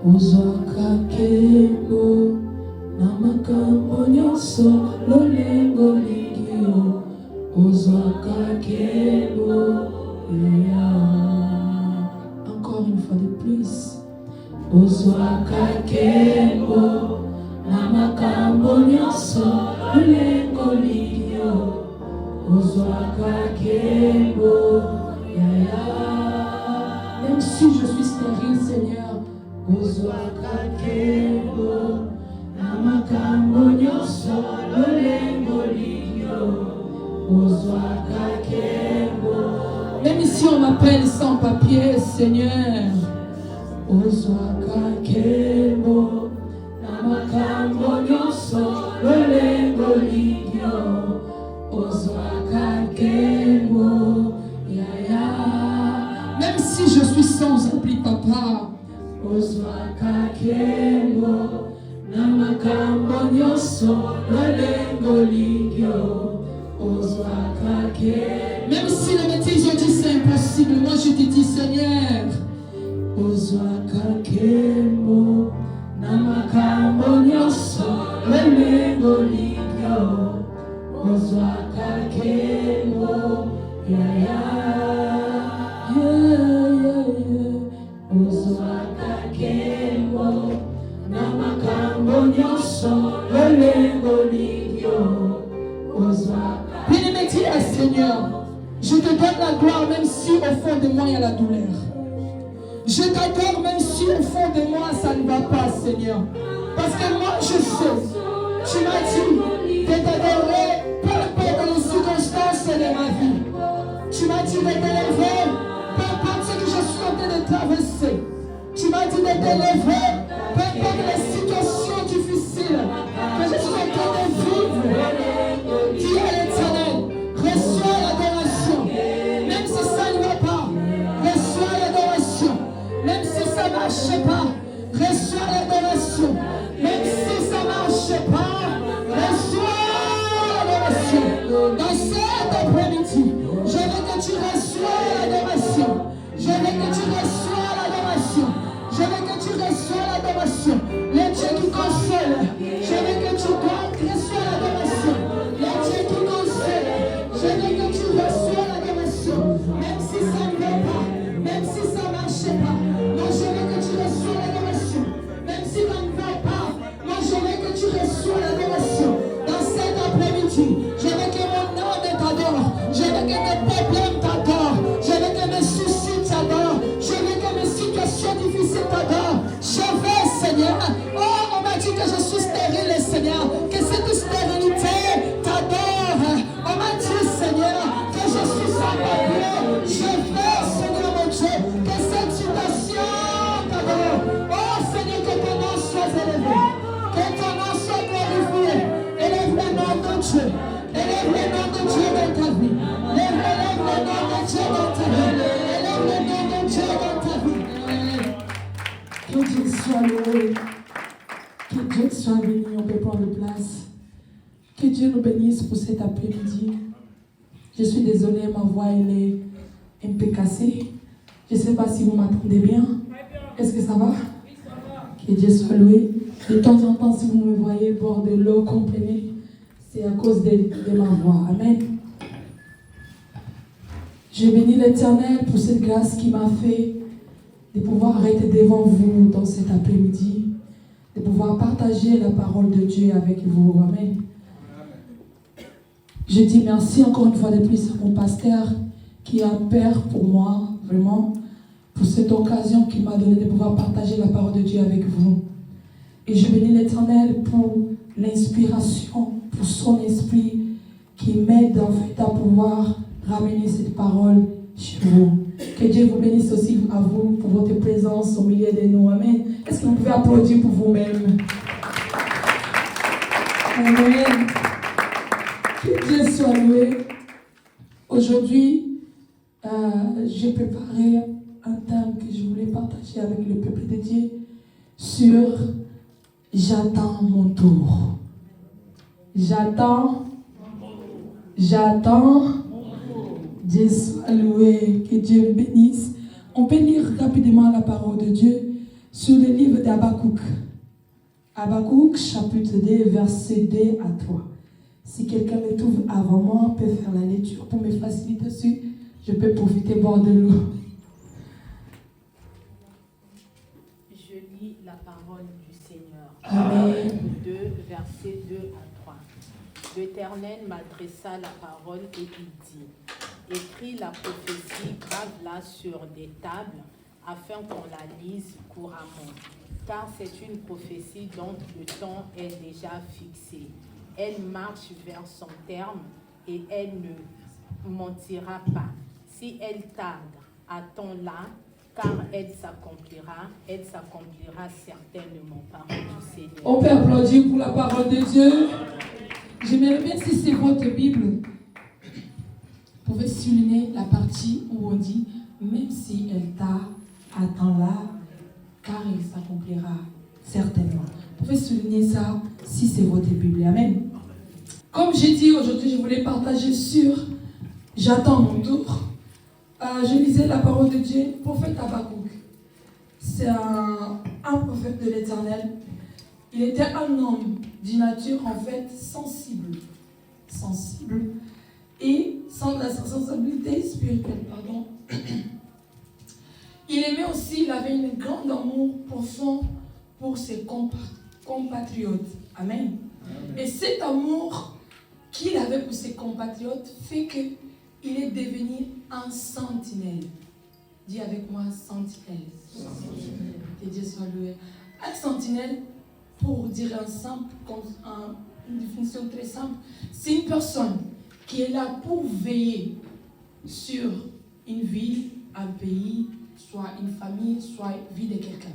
Ozwaka kembo na makambo nyonso lolengo lingio. Ozwaka kembo encore une fois de plus. Ozwaka kembo na makambo nyonso lolengo lingio. Ozwaka kembo même si je suis stérile, Seigneur. Ozwaka kembo na makambo nyonso lolengo lingio. Ozwaka kembo. Même si on m'appelle sans papier, Seigneur. Ozwaka kembo na makambo nyonso lolengo lingio. Ozwaka kembo même si je suis sans appli, Papa. Ozwaka kembo na makambo nyonso lolengo lingio. Ozwaka kembo. Même si les bêtises ont dit c'est impossible, moi je te dis Seigneur. Ozwaka kembo na makambo nyonso lolengo lingio. Ozwaka kembo Ozwaka kembo na makambo nyonso lolengo lingio. Ozwaka. Bien-aimé, dis à Seigneur, je te donne la gloire même si au fond de moi il y a la douleur. Je t'adore même si au fond de moi ça ne va pas, Seigneur. Parce que moi je sais, tu m'as dit de t'adorer peu importe les circonstances de ma vie. Tu m'as dit de t'élever, peu importe ce que je suis en train de traverser. Tu m'as dit de t'élever, peu importe les situations difficiles que je suis en train de vivre. Dis à l'Éternel, reçois l'adoration. Même si ça ne va pas, reçois l'adoration. Même si ça ne marche pas, reçois l'adoration. Même si ça ne marche pas, reçois l'adoration. Dans cet après-midi, je veux que tu reçois l'adoration. Je veux que tu reçois l'adoration. Je veux que tu reçois l'adoration. Le Dieu qui console. Je veux que tu reçois l'adoration. Le Dieu qui console. Je veux que tu reçois l'adoration. Même si ça ne va pas, même si ça ne marche pas. Moi je veux que tu reçois l'adoration. Même si ça ne va pas, moi je veux que tu reçois l'adoration. Dans cet après-midi, je veux que mon âme t'adore. Je veux que mes problèmes t'adorent. Je veux que mes soucis t'adorent. Je veux que mes situations difficiles t'adorent. Je veux, Seigneur. Oh, on m'a dit que je suis stérile, Seigneur. Que cette stérilité t'adore. On m'a dit, Seigneur, que je suis sans papier. Je veux, Seigneur mon Dieu, que cette situation t'adore. Oh, Seigneur, que ton nom soit élevé. Que ton nom soit glorifié. Élève le nom de Dieu. Élève le nom de Dieu dans ta vie. Élève le nom de Dieu dans ta vie. Élève le nom de Dieu dans ta vie. Que Dieu soit loué. Que Dieu soit béni. On peut prendre place. Que Dieu nous bénisse pour cet après-midi. Je suis désolée, ma voix elle est un peu cassée. Je ne sais pas si vous m'entendez bien. Est-ce que ça va? Que Dieu soit loué. De temps en temps, si vous me voyez boire de l'eau, comprenez, c'est à cause de ma voix. Amen. Je bénis l'Éternel pour cette grâce qui m'a fait de pouvoir être devant vous dans cet après-midi, de pouvoir partager la parole de Dieu avec vous. Amen. Je dis merci encore une fois de plus à mon pasteur qui est un père pour moi, vraiment, pour cette occasion qu'il m'a donnée de pouvoir partager la parole de Dieu avec vous. Et je bénis l'Éternel pour l'inspiration, pour son esprit qui m'aide en fait à pouvoir ramener cette parole chez vous. Que Dieu vous bénisse aussi à vous pour votre présence au milieu de nous. Amen. Est-ce que vous pouvez applaudir pour vous-même? Amen. Que Dieu soit loué. Aujourd'hui, j'ai préparé un thème que je voulais partager avec le peuple de Dieu sur « J'attends mon tour ». J'attends. Dieu soit loué, que Dieu bénisse. On peut lire rapidement la parole de Dieu sur le livre d'Habakkuk. Habakkuk, chapitre 2, verset 2 à 3. Si quelqu'un me trouve avant moi, peut faire la lecture pour me faciliter dessus. Je peux profiter boire de l'eau. Je lis la parole du Seigneur. Amen. 2, versets 2 à 3. L'Éternel m'adressa la parole et il dit, écris la prophétie, grave-la sur des tables, afin qu'on la lise couramment. Car c'est une prophétie dont le temps est déjà fixé. Elle marche vers son terme et elle ne mentira pas. Si elle tarde, attends-la, car elle s'accomplira certainement. Parole du Seigneur. On peut applaudir pour la parole de Dieu. J'aimerais bien, si c'est votre Bible, vous pouvez souligner la partie où on dit, même si elle tarde, attends-la, car elle s'accomplira certainement. Vous pouvez souligner ça si c'est votre Bible. Amen. Comme j'ai dit aujourd'hui, je voulais partager sur j'attends mon tour. Je lisais la parole de Dieu, prophète Habakkuk. C'est un prophète de l'Éternel. Il était un homme d'une nature en fait sensible et sans la sensibilité spirituelle, pardon. Il aimait aussi, il avait une grande amour profond pour ses compatriotes. Amen. Et cet amour qu'il avait pour ses compatriotes fait qu'il est devenu un sentinelle. Dis avec moi, sentinelle. Que Dieu soit loué. Un sentinelle, pour dire une définition très simple, c'est une personne qui est là pour veiller sur une ville, un pays, soit une famille, soit une vie de quelqu'un.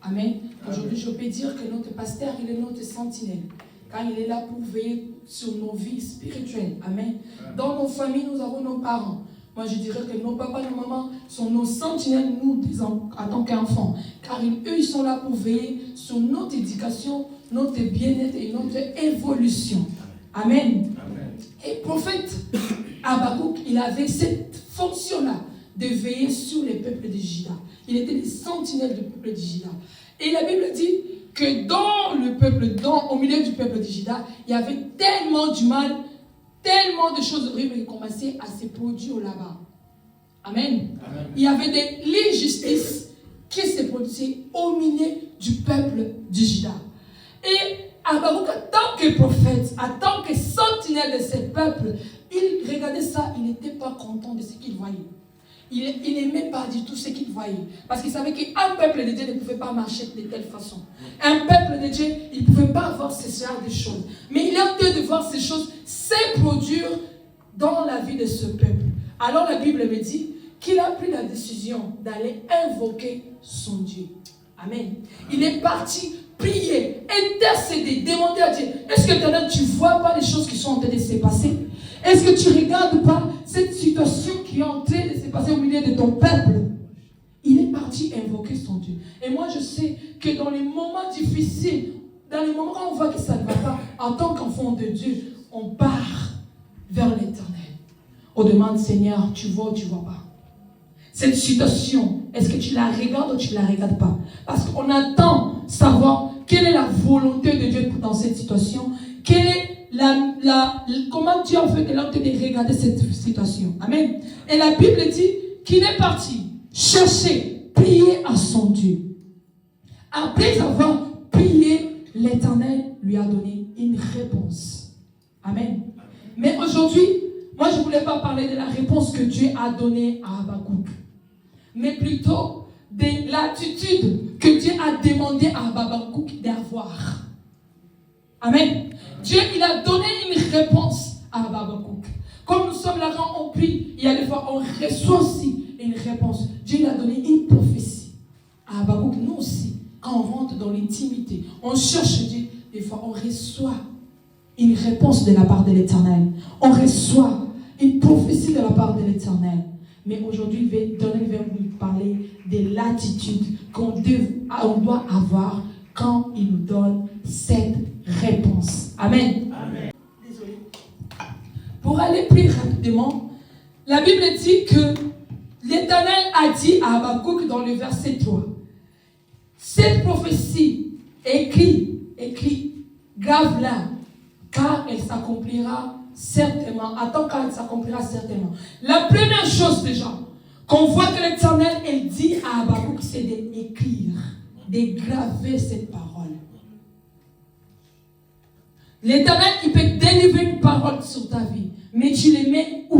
Amen. Aujourd'hui, je peux dire que notre pasteur, il est notre sentinelle. Car il est là pour veiller sur nos vies spirituelles. Amen. Dans nos familles, nous avons nos parents. Moi, je dirais que nos papas et nos mamans sont nos sentinelles, nous, en tant qu'enfants. Car eux, ils sont là pour veiller sur notre éducation, notre bien-être et notre évolution. Amen. Et prophète Habakkuk, il avait cette fonction-là de veiller sur les peuples de Juda. Il était le sentinelle du peuple de Juda. Et la Bible dit que au milieu du peuple de Juda, il y avait tellement du mal, tellement de choses horribles qui commençaient à se produire là-bas. Amen. Il y avait de l'injustice qui se produisait au milieu du peuple de Juda. Et Habakkuk, en tant que prophète, en tant que sentinelle de ce peuple, il regardait ça, il n'était pas content de ce qu'il voyait. Il n'aimait pas du tout ce qu'il voyait. Parce qu'il savait qu'un peuple de Dieu ne pouvait pas marcher de telle façon. Un peuple de Dieu, il ne pouvait pas avoir ce genre de choses. Mais il est en train de voir ces choses se produire dans la vie de ce peuple. Alors la Bible me dit qu'il a pris la décision d'aller invoquer son Dieu. Amen. Il est parti prier, intercéder, demander à Dieu. Est-ce que tu ne vois pas les choses qui sont en train de se passer? Est-ce que tu ne regardes pas cette situation qui est en train de se passer au milieu de ton peuple? Il est parti invoquer son Dieu. Et moi, je sais que dans les moments difficiles, dans les moments où on voit que ça ne va pas, en tant qu'enfant de Dieu, on part vers l'Éternel. On demande, Seigneur, tu vois ou tu ne vois pas? Cette situation, est-ce que tu la regardes ou tu ne la regardes pas? Parce qu'on attend savoir quelle est la volonté de Dieu dans cette situation. Quelle est comment Dieu a fait de l'ordre de regarder cette situation. Amen. Et la Bible dit qu'il est parti chercher, prier à son Dieu. Après avoir prié, l'Éternel lui a donné une réponse. Amen. Mais aujourd'hui, moi je ne voulais pas parler de la réponse que Dieu a donnée à Habakkuk, mais plutôt de l'attitude que Dieu a demandé à Habakkuk d'avoir. Amen. Dieu, il a donné une réponse à Habakkuk. Comme nous sommes là, quand on prie, il y a des fois, on reçoit aussi une réponse. Dieu, il a donné une prophétie à Habakkuk. Nous aussi, quand on rentre dans l'intimité, on cherche Dieu, des fois, on reçoit une réponse de la part de l'Éternel. On reçoit une prophétie de la part de l'Éternel. Mais aujourd'hui, Donnel va nous parler de l'attitude qu'on doit avoir quand il nous donne cette réponse. Amen. Amen. Désolé. Pour aller plus rapidement, la Bible dit que l'Éternel a dit à Habakkuk dans le verset 3, Cette prophétie, écrit, grave-la, car elle s'accomplira certainement. Attends, car elle s'accomplira certainement. La première chose déjà, qu'on voit que l'Éternel, elle dit à Habakkuk, c'est d'écrire, de graver cette parole. L'Éternel, il peut délivrer une parole sur ta vie, mais tu les mets où?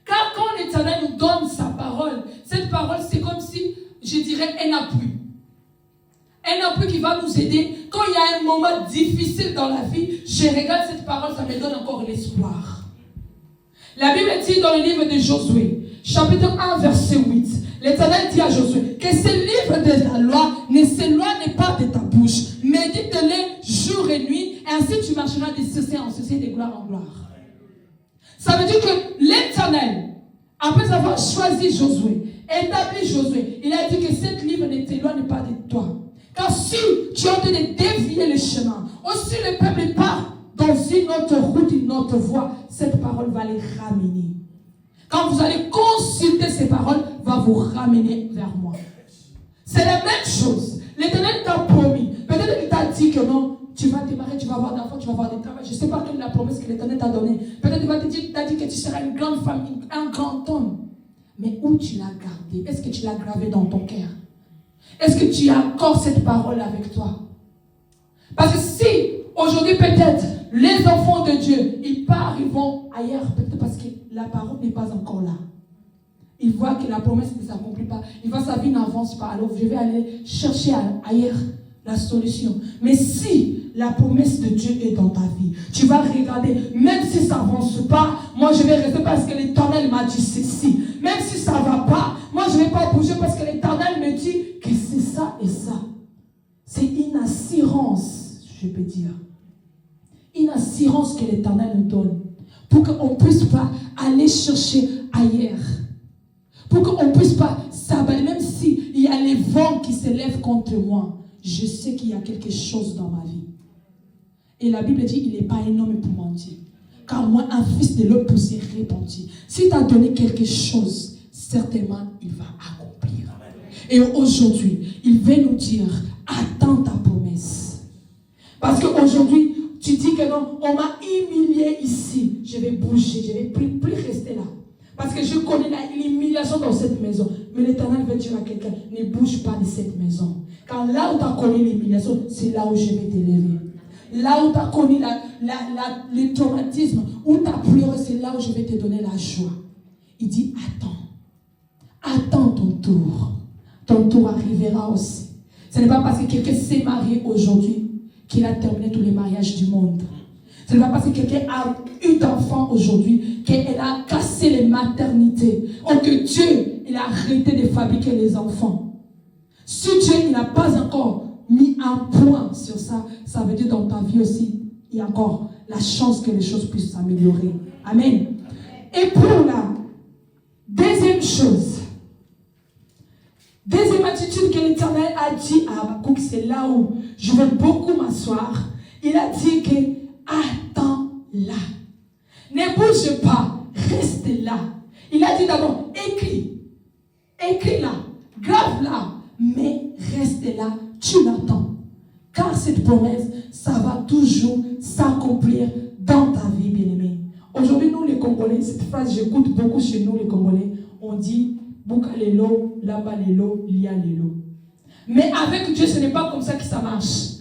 Car quand l'Éternel nous donne sa parole, cette parole, c'est comme si, je dirais, un appui. Un appui qui va nous aider. Quand il y a un moment difficile dans la vie, je regarde cette parole, ça me donne encore l'espoir. La Bible dit dans le livre de Josué, chapitre 1, verset 8, l'Éternel dit à Josué que ce livre de la loi ne s'éloigne pas de ta bouche. Médite-le jour et nuit, et ainsi tu marcheras de ceci en ceci, de gloire en gloire. Ça veut dire que l'Éternel, après avoir choisi Josué, établi Josué, il a dit que ce livre ne t'éloigne pas de toi. Car si tu es en train de dévier le chemin, aussi le peuple part dans une autre route, une autre voie, cette parole va les ramener. Quand vous allez consulter ces paroles, va vous ramener vers moi. C'est la même chose. L'Éternel t'a promis. Peut-être qu'il t'a dit que non, tu vas te marier, tu vas avoir d'enfants, tu vas avoir des travail. Je ne sais pas quelle est la promesse que l'Éternel t'a donnée. Peut-être qu'il t'a dit que tu seras une grande femme, un grand homme. Mais où tu l'as gardé? Est-ce que tu l'as gravé dans ton cœur? Est-ce que tu as encore cette parole avec toi? Parce que si, aujourd'hui peut-être, les enfants de Dieu, ils partent, ils vont ailleurs, peut-être parce que la parole n'est pas encore là. Il voit que la promesse ne s'accomplit pas. Il voit sa vie n'avance pas. Alors je vais aller chercher ailleurs la solution. Mais si la promesse de Dieu est dans ta vie, tu vas regarder, même si ça n'avance pas, moi je vais rester parce que l'Éternel m'a dit ceci. Même si ça ne va pas, moi je ne vais pas bouger parce que l'Éternel me dit que c'est ça et ça. C'est une assurance, je peux dire. Une assurance que l'Éternel nous donne. Pour qu'on ne puisse pas aller chercher ailleurs. Pour qu'on ne puisse pas s'abattre, même s'il y a les vents qui s'élèvent contre moi, je sais qu'il y a quelque chose dans ma vie. Et la Bible dit, il n'est pas un homme pour mentir. Car moi, un fils de l'homme peut se repentir. Si tu as donné quelque chose, certainement, il va accomplir. Et aujourd'hui, il veut nous dire, attends ta promesse. Parce qu'aujourd'hui, tu dis que non, on m'a humilié ici. Je vais bouger, je ne vais plus rester là. Parce que je connais l'humiliation dans cette maison. Mais l'Éternel veut dire à quelqu'un, ne bouge pas de cette maison. Car là où tu as connu l'humiliation, c'est là où je vais t'élever. Là où tu as connu le traumatisme, où tu as pleuré, c'est là où je vais te donner la joie. Il dit, attends. Attends ton tour. Ton tour arrivera aussi. Ce n'est pas parce que quelqu'un s'est marié aujourd'hui qu'il a terminé tous les mariages du monde. Ce n'est pas parce que quelqu'un a eu d'enfants aujourd'hui qu'elle a cassé les maternités. Ou que Dieu, il a arrêté de fabriquer les enfants. Si Dieu n'a pas encore mis un point sur ça, ça veut dire dans ta vie aussi, il y a encore la chance que les choses puissent s'améliorer. Amen. Et pour la deuxième chose, deuxième attitude que l'Éternel a dit à Habakkuk, c'est là où je veux beaucoup m'asseoir. Il a dit que attends là. Ne bouge pas, reste là. Il a dit d'abord, écris là, grave là, mais reste là, tu l'attends. Car cette promesse, ça va toujours s'accomplir dans ta vie, bien-aimé. Aujourd'hui, nous les Congolais, cette phrase, j'écoute beaucoup chez nous les Congolais, on dit, Buka lelo, là-bas lelo, lia lelo. Mais avec Dieu, ce n'est pas comme ça que ça marche.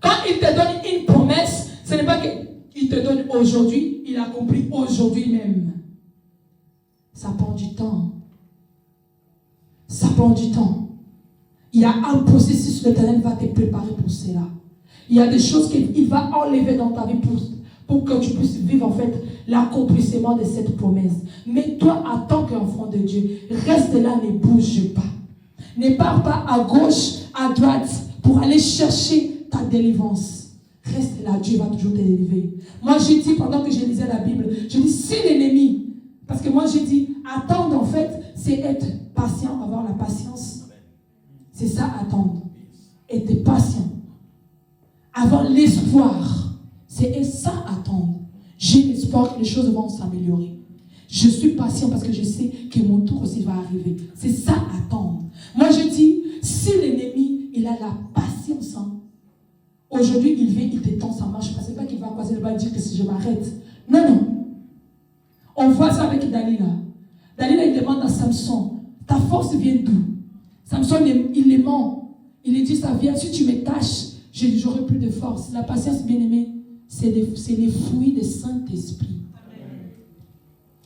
Quand il te donne une promesse, ce n'est pas qu'il te donne aujourd'hui, il accomplit aujourd'hui même. Ça prend du temps. Ça prend du temps. Il y a un processus que l'Éternel va te préparer pour cela. Il y a des choses qu'il va enlever dans ta vie pour que tu puisses vivre en fait l'accomplissement de cette promesse. Mais toi, en tant qu'enfant de Dieu, reste là, ne bouge pas. Ne pars pas à gauche, à droite pour aller chercher ta délivrance. Reste là, Dieu va toujours t'élever. Moi, j'ai dit, pendant que je lisais la Bible, je dis, si l'ennemi, parce que moi, j'ai dit, attendre en fait, c'est être patient, avoir la patience. C'est ça, attendre. Être patient. Avoir l'espoir. C'est ça, attendre. J'ai l'espoir que les choses vont s'améliorer. Je suis patient parce que je sais que mon tour aussi va arriver. C'est ça, attendre. Moi, je dis, la patience. Hein. Aujourd'hui, il vient, il t'étend, ça marche pas. C'est pas qu'il va croiser le bas et dire que si je m'arrête. Non, non. On voit ça avec Dalila. Dalila, il demande à Samson, ta force vient d'où? Samson, il les ment. Il lui dit, ça vient, si tu me tâches, j'aurai plus de force. La patience, bien aimée, c'est les fruits du Saint-Esprit.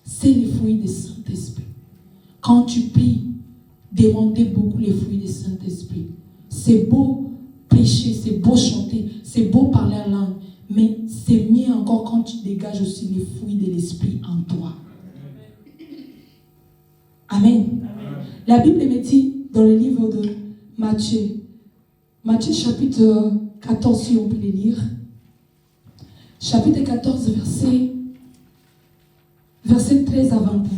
C'est les fruits du Saint-Esprit. Quand tu pries, demandez beaucoup les fruits du Saint-Esprit. C'est beau prêcher, c'est beau chanter, c'est beau parler en langue, mais c'est mieux encore quand tu dégages aussi les fruits de l'Esprit en toi. Amen. La Bible me dit dans le livre de Matthieu, Matthieu chapitre 14, si on peut le lire, chapitre 14, verset 13 à 22.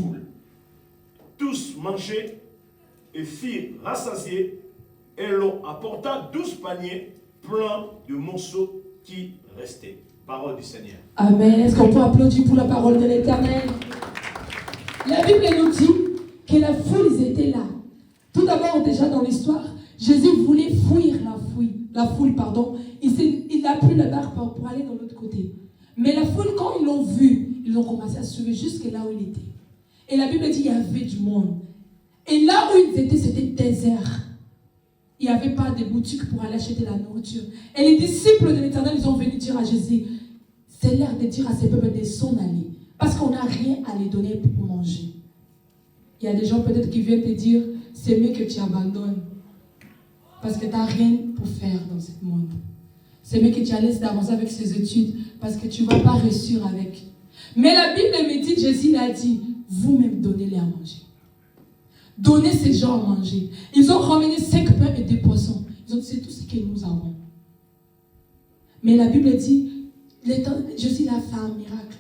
Tous mangeaient et firent rassasier, et l'on apporta 12 paniers pleins de morceaux qui restaient. Parole du Seigneur. Amen. Est-ce qu'on peut applaudir pour la parole de l'Éternel? La Bible nous dit que la foule, ils étaient là. Tout d'abord, déjà dans l'histoire, Jésus voulait fuir la foule. Il a pris la barque pour aller de l'autre côté. Mais la foule, quand ils l'ont vu, ils ont commencé à suivre jusque là où il était. Et la Bible dit qu'il y avait du monde. Et là où ils étaient, c'était désert. Il n'y avait pas de boutique pour aller acheter la nourriture. Et les disciples de l'Éternel, ils ont venu dire à Jésus, c'est l'heure de dire à ces peuples de s'en aller. Parce qu'on n'a rien à les donner pour manger. Il y a des gens peut-être qui viennent te dire, c'est mieux que tu abandonnes. Parce que tu n'as rien pour faire dans ce monde. C'est mieux que tu laisses d'avancer avec ces études. Parce que tu ne vas pas réussir avec. Mais la Bible me dit, Jésus l'a dit, vous-même donnez-les à manger. Donnez ces gens à manger. Ils ont ramené 5 pains et 2 poissons. Ils ont dit, c'est tout ce que nous avons. Mais la Bible dit, Jésus a fait un miracle.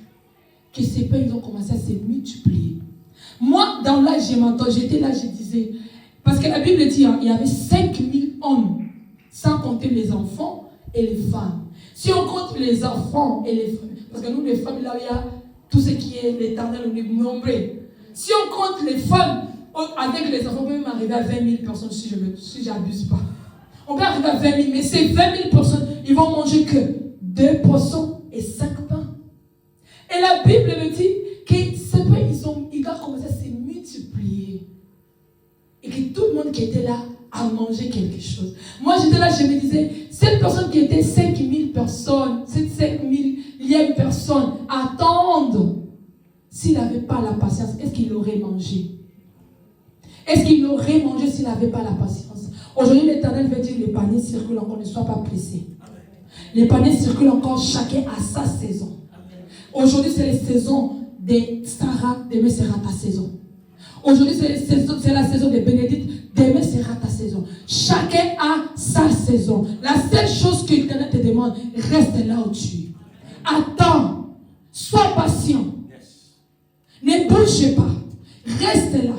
Que ces pains, ils ont commencé à se multiplier. Moi, dans l'âge, j'étais là, je disais, parce que la Bible dit, il y avait 5000 hommes, sans compter les enfants et les femmes. Si on compte les enfants et les femmes, parce que nous, les femmes, là, il y a tout ce qui est l'Éternel, on est nombreux. Si on compte les femmes, avec les enfants, on peut même arriver à 20 000 personnes si je n'abuse pas. On peut arriver à 20 000, mais ces 20 000 personnes, ils vont manger que 2 poissons et 5 pains. Et la Bible me dit que ces pains, ils doivent commencer à se multiplier. Et que tout le monde qui était là a mangé quelque chose. Moi, j'étais là, je me disais, cette personne qui était 5 000 personnes, cette 5 000e personne, attendre. S'il n'avait pas la patience, est-ce qu'il aurait mangé? Est-ce qu'il aurait mangé s'il n'avait pas la patience? Aujourd'hui, l'Éternel veut dire les paniers circulent encore, ne sois pas pressé. Les paniers circulent encore, chacun à sa saison. Aujourd'hui, c'est la saison de Sarah, demain sera ta saison. Aujourd'hui, c'est la saison de Bénédicte, demain sera ta saison. Chacun a sa saison. La seule chose que l'Éternel te demande, reste là où tu es. Attends, sois patient. Ne bouge pas, reste là.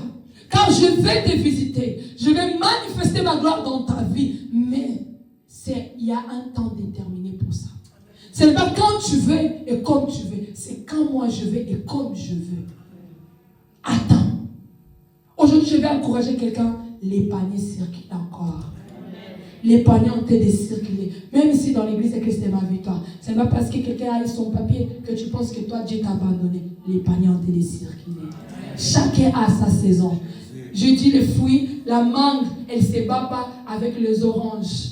Quand je vais te visiter, je vais manifester ma gloire dans ta vie. Mais il y a un temps déterminé pour ça. Ce n'est pas quand tu veux et comme tu veux. C'est quand moi je veux et comme je veux. Attends. Aujourd'hui, je vais encourager quelqu'un. Les paniers circulent encore. Les paniers ont été circulés. Même ici dans l'église, c'est que c'était ma victoire. Ce n'est pas parce que quelqu'un a eu son papier que tu penses que toi, Dieu t'a abandonné. Les paniers ont été circulés. Chacun a sa saison. Je dis les fruits, la mangue, elle ne se bat pas avec les oranges.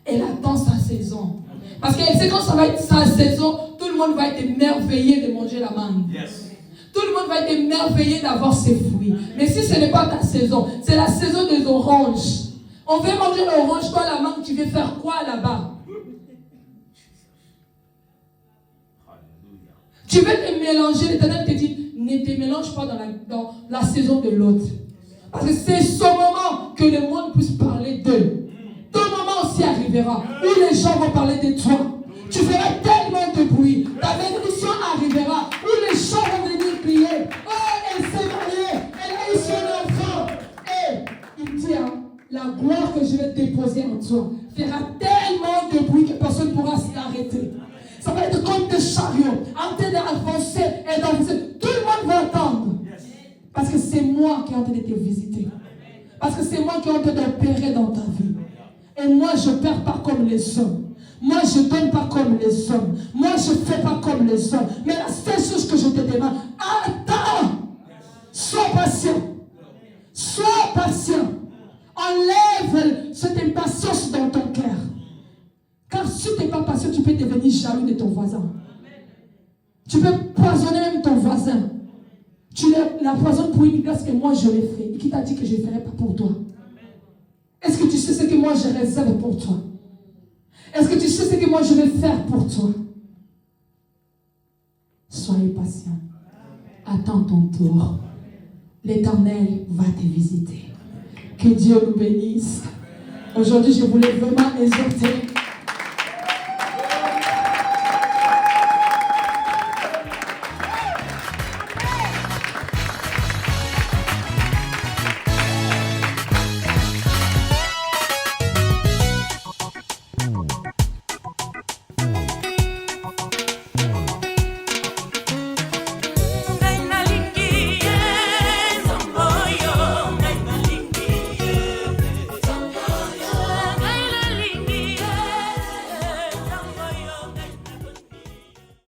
Elle attend sa saison. Parce qu'elle sait quand ça va être sa saison, tout le monde va être émerveillé de manger la mangue. Yes. Tout le monde va être émerveillé d'avoir ses fruits. Mais si ce n'est pas ta saison, c'est la saison des oranges. On veut manger l'orange, toi la mangue, tu veux faire quoi là-bas? Tu veux te mélanger, l'Éternel te dit, ne te mélange pas dans la saison de l'autre. Parce que c'est ce moment que le monde puisse parler d'eux. Ton moment aussi arrivera où les gens vont parler de toi. Tu feras tellement de bruit. Ta bénédiction arrivera où les gens vont venir crier. Oh, elle s'est mariée, elle a eu son enfant. Et il dit, la gloire que je vais déposer en toi fera tellement de bruit que personne ne pourra s'arrêter. Ça va être comme des chariots en train d'avancer et d'avancer. Tout le monde va attendre. Parce que c'est moi qui ai en train de te visiter. Parce que c'est moi qui ai en train d'opérer dans ta vie. Et moi, je ne perds pas comme les hommes. Moi, je ne donne pas comme les hommes. Moi, je ne fais pas comme les hommes. Mais la seule chose que je te demande, attends. Sois patient. Sois patient. Enlève cette impatience dans ton cœur. Car si tu n'es pas patient, tu peux devenir jaloux de ton voisin. Tu peux poisonner même ton voisin. Tu la poisonnes pour une grâce que moi je l'ai fait. Et qui t'a dit que je ne ferai pas pour toi? Est-ce que tu sais ce que moi je réserve pour toi? Est-ce que tu sais ce que moi je vais faire pour toi? Soyez patient. Attends ton tour. L'Éternel va te visiter. Que Dieu nous bénisse. Aujourd'hui, je voulais vraiment exhorter